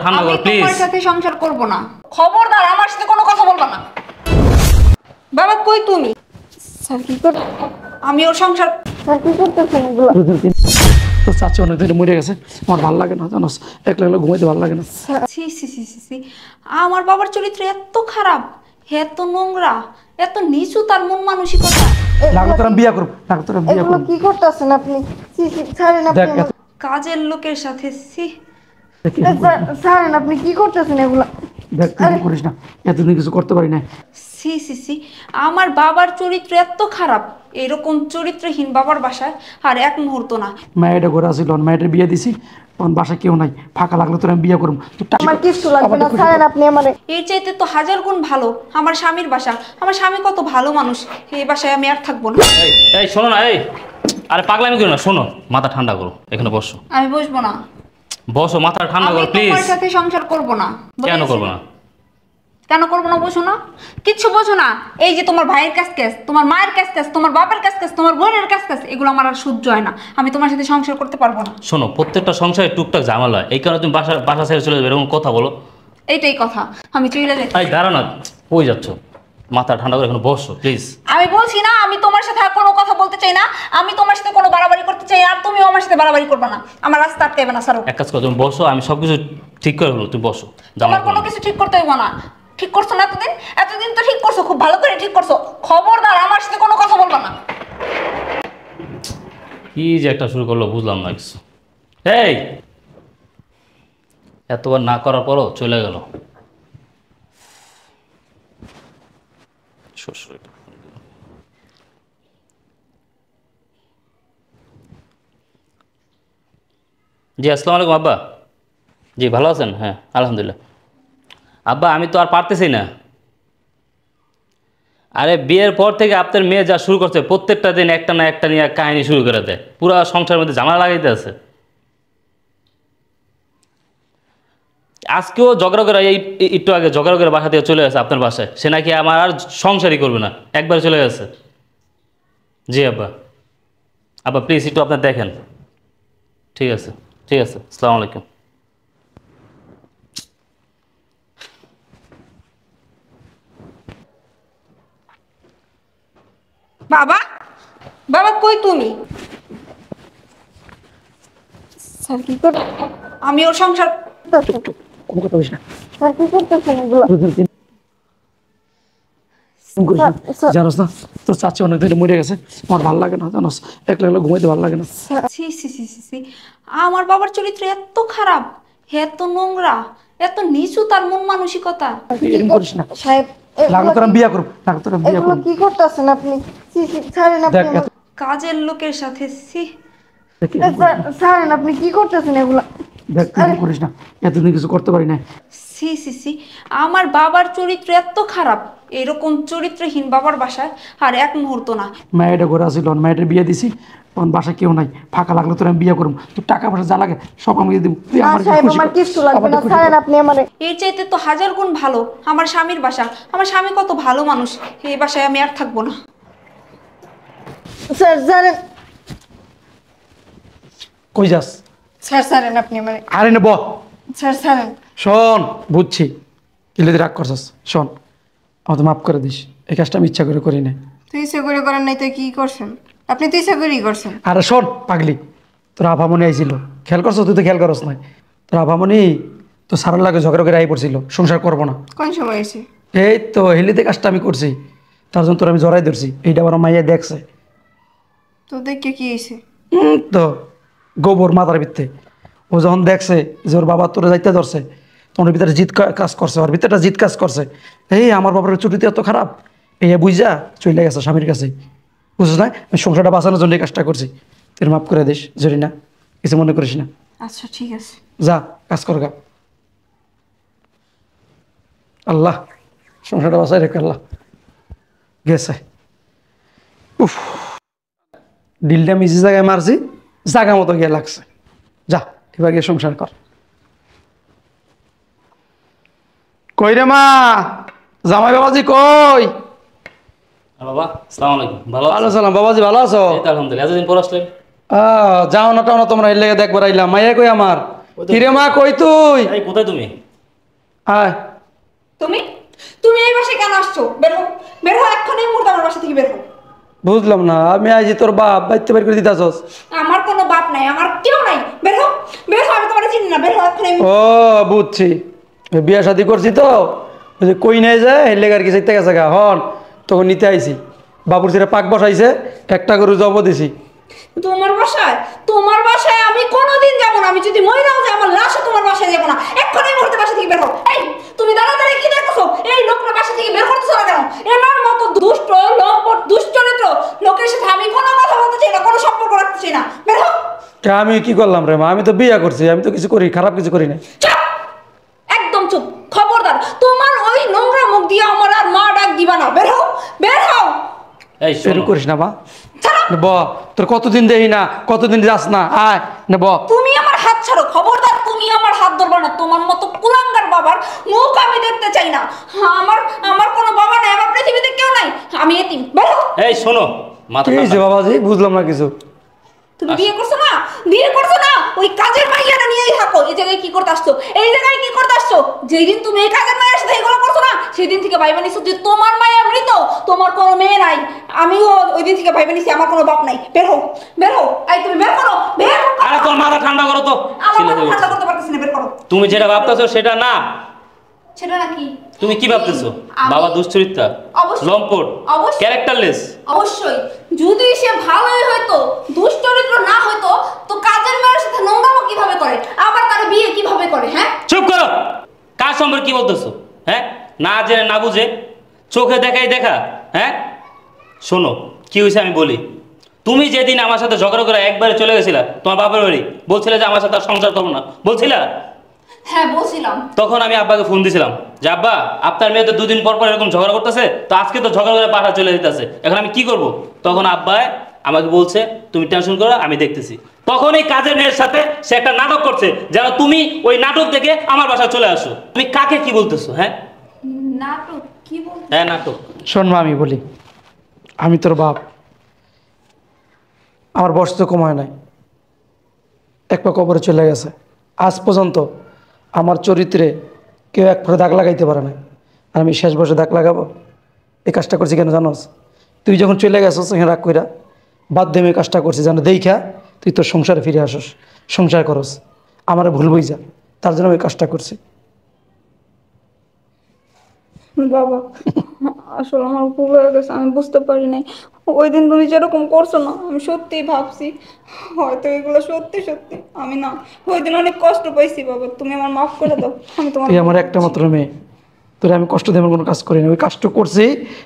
ঠান্ডা করো প্লিজ। আমি তোমার সাথে সংসার করব না, খবরদার আমার সাথে কোনো কথা বলবা না। বাবা কই তুমি? স্যার কি করে? আমি ওর সংসার। স্যার কি করতেছেন এগুলো? তো চাচি অনেক দিন মরে গেছে, আমার ভালো লাগে না জানোস, একলা একলা ঘুমাইতে ভালো লাগে না। ছি ছি ছি ছি ছি, আমার বাবার চরিত্র এত খারাপ, এত নোংরা, এত নিচু তার মন মানসিকতা। লাগো তোরা বিয়া করব, লাগো তোরা বিয়া এগুলো করব। কি করতেছেন আপনি? ছাড়েন আপনি দেখ আমার- কাজের লোকের সাথে ছি। ছাড়েন আপনি কি করতেছেন এগুলো? দেখ তুই করিস না, এতদিন কিছু করতে পারি না। সি সি সি, আমার বাবার চরিত্র এত খারাপ, এরকম চরিত্রহীন বাবার বাসায় আর এক মুহূর্ত না। মায়েটা ঘরে আসিল, মায়ের বিয়ে দিছি, তখন বাসায় কেউ নাই, ফাঁকা লাগলো তোর আমি বিয়ে করবো। আমার কিছু লাগবে না, ছাড়েন আপনি আমারে। এর চাইতে তো হাজার গুণ ভালো আমার স্বামীর বাসা। আমার স্বামী কত ভালো মানুষ, এই বাসায় আমি আর থাকবো না। এই এই শোনো না, এই আরে পাগলামি করো না, শোনো, মাথা ঠান্ডা করো, এখানে বসো। আমি বসবো না, বসো, মাথা ঠান্ডা আমি করো প্লিজ। তোমার সাথে সংসার করব না। কেন বলেছি। করবো না? কেন করবো না বোঝো না? কিচ্ছু বোঝো না। এই যে তোমার ভাইয়ের কাছ, তোমার মায়ের কাছ, তোমার বাবার কাছ, তোমার বোনের কাছ, এগুলো আমার আর সহ্য হয় না। আমি তোমার সাথে সংসার করতে পারবো না। শোনো, প্রত্যেকটা সংসারে টুকটাক ঝামেলা হয়, এই কারণে তুমি বাসা বাসা ছেড়ে চলে যাবে, এরকম কথা বলো। এইটাই কথা, আমি চলে যাই। এই দাঁড়া না, কই যাচ্ছ? মাথা ঠান্ডা করে এখানে বসো প্লিজ। আমি বলছি না, আমি তোমার সাথে আর কোনো কথা বলতে চাই না, আমি তোমার সাথে কোনো বাড়াবাড়ি করতে চাই না, আর তুমিও আমার সাথে বাড়াবাড়ি করবে না। আমার রাস্তা আটকাইবে না স্যার। এক কাজ করো, তুমি বসো, আমি সব কিছু ঠিক করে হলো, তুমি বসো। তোমার কোনো কিছু ঠিক করতে হইব না। ঠিক করছো না এতদিন, এতদিন তো ঠিক করছো, খুব ভালো করে ঠিক করছো। খবরদার আমার সাথে কোনো কথা বলবা না। কি যে একটা শুরু করলো বুঝলাম না কিছু। এই এতবার না করার পরও চলে গেল শ্বশুর। জি আসসালামু আলাইকুম আব্বা। জি ভালো আছেন? হ্যাঁ আলহামদুলিল্লাহ। আব্বা আমি তো আর পারতেছি না। আরে বিয়ের পর থেকে আপনার মেয়ে যা শুরু করছে, প্রত্যেকটা দিন একটা না একটা নিয়ে কাহিনী শুরু করে দেয়, পুরো সংসারের মধ্যে ঝামেলা লাগাইতে আছে। আজকেও ঝগড়া করে, এই একটু আগে ঝগড়া করে বাসা থেকে চলে গেছে আপনার বাসায়, সে নাকি আমার আর সংসারই করবে না, একবার চলে গেছে। জি আব্বা, আব্বা প্লিজ একটু আপনার দেখেন। ঠিক আছে ঠিক আছে, আসসালামু আলাইকুম। বাবা, বাবা কই তুমি? স্যার কি করে? আমি ওর সংসার। কোনো কথা বলিস না। স্যার কি করতেছেন এগুলো? জানোস না, তোর চাচি অনেক দিন মরে গেছে, আমার ভালো লাগে না জানোস, একলা একলা ঘুমাইতে ভালো লাগে না। ছি ছি ছি ছি ছি, আমার বাবার চরিত্র এত খারাপ, এত নোংরা, এত নিচু তার মন মানসিকতা। এরকম করিস না সাহেব, লাগো তোরা বিয়া করব, লাগো তোরা বিয়া এগুলো করব। কি করতেছেন আপনি? ছাড়েন আপনি দেখ আমারে। কাজের লোকের সাথে ছি। ছাড়েন আপনি কি করতেছেন এগুলো? দেখ তুই করিস না, এতদিন কিছু করতে পারি না। সি সি সি, আমার বাবার চরিত্র এত খারাপ, এরকম চরিত্রহীন বাবার বাসায় আর এক মুহূর্ত না। মায়েটা ঘরে আসিল, মায়ের বিয়ে দিছি, তখন বাসায় কেউ নাই, ফাঁকা লাগলো তোর আমি বিয়ে করবো। তোর টাকা পয়সা যা লাগে সব আমাকে দিব, তুই আমার সাহেব খুশি আমার কর। কিছু লাগবে না, আমাকে খুশি ছাড়েন কর। আপনি আমারে। এর চাইতে তো হাজার গুণ ভালো আমার স্বামীর বাসা। আমার স্বামী কত ভালো মানুষ, এই বাসায় আমি আর থাকবো না। স্যার ছাড়েন। কই যাস? স্যার ছাড়েন আপনি আমারে। আরে নেব স্যার ছাড়েন। শোন, বুঝছি কি লেগে রাগ করছস, শোন আমাকে মাফ করে দিস, এই কাজটা আমি ইচ্ছা করে করি না। তুই ইচ্ছা করে করেন নাই তো কি করছেন? আপনি তো ইচ্ছা করেই করছেন। আরে শোন পাগলি, তোর আভামনি আইছিল, খেয়াল করছ? তুই তো খেয়াল করস নাই, তোর আভামনি তো সারার লাগে ঝগড়া করে আই পড়ছিল, সংসার করবো না। কোন সময় এসে? এই তো হেলিতে কাজটা আমি করছি, তার জন্য তোর আমি জড়াই ধরছি, এইটা আমার মাইয়া দেখছে। তো দেখে কি হয়েছে? তো গোবর মাথার ভিত্তে, ও যখন দেখছে যে ওর বাবা তোরে যাইতে ধরছে, তোমার ভিতরে জিত কাজ করছে, ওর ভিতরে জিত কাজ করছে। এই আমার বাবার চুরিতে এত খারাপ, এই বুঝা চলে গেছে স্বামীর কাছে, বুঝছিস না? আমি সংসারটা বাঁচানোর জন্য এই কাজটা করছি, তুই মাফ করে দিস জরি না, কিছু মনে করিস না। আচ্ছা ঠিক আছে। যা কাজ কর গা। আল্লাহ সংসারটা বাঁচাই রেখে আল্লাহ গেছে। উফ, ডিলটা মিশি জায়গায় মারছি, জায়গা মতো গিয়ে লাগছে। যা এবার গিয়ে সংসার কর। কই রে মা, জামাই বাবাজি কই? বাবা আসসালামু আলাইকুম। ভালো ভালো আছো? সালাম বাবাজি, ভালো আছো? এই তো আলহামদুলিল্লাহ, এতদিন পর আসলেন। যাও না টাও না তোমরা এর লেগে দেখবার আইলাম। মাইয়া কই আমার? কিরে মা কই তুই? এই কোথায় তুমি? আয়। তুমি তুমি এই বাসায় কেন আসছো? বের হও, বের হও, এক্ষুনি এই মুহূর্তে আমার বাসা থেকে বের হও। বুঝলাম না, আমি আইজি তোর বাপ বাইতে বের করে দিতাছস। আমার কোনো বাপ নাই, আমার কেউ নাই, বের হও, বের হও, আমি তোমার চিনি না, বের হও এক্ষুনি। ও বুঝছি, বিয়া শাদি করছি তো ওই যে কই নিয়ে যায় এর লেগে আর কি চাইতে গেছে গা হন তখন নিতে আইছি। বাবুর ছেলে পাক বসাইছে, একটা গরু জব দিছি। তোমার বাসায় আমি কোনোদিন যাবো না। আমি যদি মহিলাও যাই আমার লাশও তোমার বাসায় যাবো না। এক্ষুনি এই মুহূর্তে বাসা থেকে বের হও। এই তুমি দাঁড়াতাড়ি কি দেখছো? এই লোকটা বাসা থেকে বের করতেছো না কেন? এনার মতো দুষ্ট লম্পট দুশ্চরিত্র লোকের সাথে আমি কোনো কথা বলতে চাই না, কোনো সম্পর্ক রাখতে চাই না, বের হও। তা আমি কি করলাম রে মা? আমি তো বিয়া করছি, আমি তো কিছু করি খারাপ কিছু করি না। চুপ! একদম চুপ, খবরদার তোমার ওই নোংরা মুখ দিয়ে আমার আর মা ডাক দিবা না। বের হও, বের হও। এই শোনো, এরকম করিস না মা। ছাড়ো। ব তোর কতদিন দেই না, কতদিন যাস না, আয় নে ব। তুমি আমার হাত ছাড়ো, খবরদার তুমি আমার হাত ধরবা না। তোমার মতো কুলাঙ্গার বাবার মুখ আমি দেখতে চাই না। আমার আমার কোনো বাবা নাই, আমার পৃথিবীতে কেউ নাই, আমি এতিম। বের হও। এই শোনো, মাথা কি হয়েছে ঠান্ডা। বাবাজি? বুঝলাম না কিছু। তুমি বিয়ে করছো না, বিয়ে করছো না, ওই কাজের মাইয়াটা নিয়েই থাকো। এই জায়গায় কি করতে আসছো? এই জায়গায় কি করতে আসছো? যেই দিন তুমি এই কাজের মায়ের সাথে এগুলো করছো না, সেই দিন থেকে ভাইবা নিছো যে তোমার মায়া মৃত, তোমার কোনো মেয়ে নাই। আমিও ওই দিন থেকে ভাইবা নিছি আমার কোনো বাপ নাই। বের হও, বের হও। এই তুমি বের করো, বের করো। আরে তোর মাথা ঠান্ডা করো তো। আমার ছেলে মাথা দেবো। ঠান্ডা করতে পারতেছি না, বের করো। তুমি যেটা ভাবতেছো সেটা না। সেটা নাকি? তুমি কি ভাবতেছো? আমি- বাবা দুশ্চরিত্রা, অবশ্যই। লম্পট, অবশ্যই। ক্যারেক্টারলেস। অবশ্যই, যদি সে ভালোই হয়তো, দুশ্চরিত্র না হয়তো, তো কাজের মেয়ের সাথে নোংরামো কিভাবে করে, আবার তার বিয়ে কিভাবে করে? হ্যাঁ, চুপ করো। কার সম্পর্কে কি বলতেছো? হ্যাঁ, না জেনে না বুঝে চোখে দেখাই দেখা। হ্যাঁ, শোনো কি হয়েছে আমি বলি। তুমি যেদিন আমার সাথে ঝগড়া করে একবারে চলে গেছিলা তোমার বাবার বাড়ি, বলছিলে যে আমার সাথে আর সংসার করবো না, বলছিলা? হ্যাঁ বলছিলাম। তখন আমি আব্বাকে ফোন দিয়েছিলাম যে আব্বা আপনার মেয়ে তো দুদিন পর পর এরকম ঝগড়া করতেছে, তো আজকে তো ঝগড়া করে বাসা চলে যেতেছে, এখন আমি কি করব? তখন আব্বা আমাকে বলছে তুমি টেনশন করো, আমি দেখতেছি। তখন এই কাজের মেয়ের সাথে সে একটা নাটক করছে যেন তুমি ওই নাটক দেখে আমার বাসায় চলে আসো। তুমি কাকে কি বলতেছো? হ্যাঁ নাটক কি বল? হ্যাঁ নাটক। শোন মা, আমি বলি, আমি তোর বাপ, আমার বয়স তো কমায় নাই, এক পা কবরে চলে গেছে। আজ পর্যন্ত আমার চরিত্রে কেউ এক ফোঁটা দাগ লাগাইতে পারে না, আর আমি শেষ বয়সে দাগ লাগাবো? এই কাজটা করছি কেন জানোস? তুই যখন চলে গেছস রাগ কইরা, বাদ দিয়ে আমি এই কাজটা করছি যেন দেখা তুই তোর সংসারে ফিরে আসস, সংসার করস, আমার ভুল বই যা, তার জন্য আমি এই কাজটা করছি। বাবা আসলে আমার ভুল হয়ে গেছে, আমি বুঝতে পারি নাই। ওই দিন তুমি যেরকম করছো না, আমি সত্যিই ভাবছি হয়তো এগুলো সত্যি সত্যি। আমি না ওই দিন অনেক কষ্ট পাইছি বাবা, তুমি আমার মাফ করে দাও। আমি তোমার তুই আমার একটা মাত্র মেয়ে, তোরে আমি কষ্ট দেওয়ার কোনো কাজ করিনি, ওই কাজটা করছি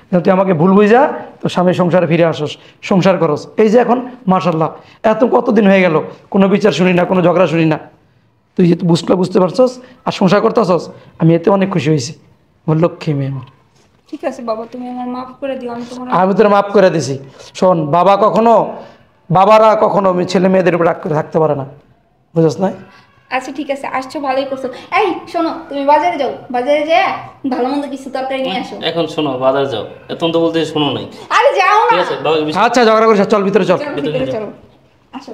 যেন তুই আমাকে ভুল বুঝা তোর স্বামী সংসারে ফিরে আসস, সংসার করস। এই যে এখন মাশাল্লাহ এত কতদিন হয়ে গেল কোনো বিচার শুনি না, কোনো ঝগড়া শুনি না। তুই যেহেতু বুঝতে পারছস আর সংসার করতেছস, আমি এতে অনেক খুশি হয়েছি। আমার লক্ষ্মী মেয়ে আমার। ঠিক আছে বাবা, তুমি আমার মাফ করে দিও। আমি তোমার আমি তোর মাফ করে দিছি। শোন, বাবারা কখনো ছেলে মেয়েদের উপর রাগ করে থাকতে পারে না, বুঝছ না? আচ্ছা ঠিক আছে, আসছো ভালোই করছো। এই শোনো, তুমি বাজারে যাও, বাজারে যেয়ে ভালো মন্দ কিছু তরকারি নিয়ে আসো। এখন শোনো, বাজার যাও। এতক্ষণ তো বলতে শোনো নাই। আরে যাও না। ঠিক আছে বাবা, আচ্ছা ঝগড়া করিস না, চল ভিতরে চল। চলো, ভিতরে চলো, আসো।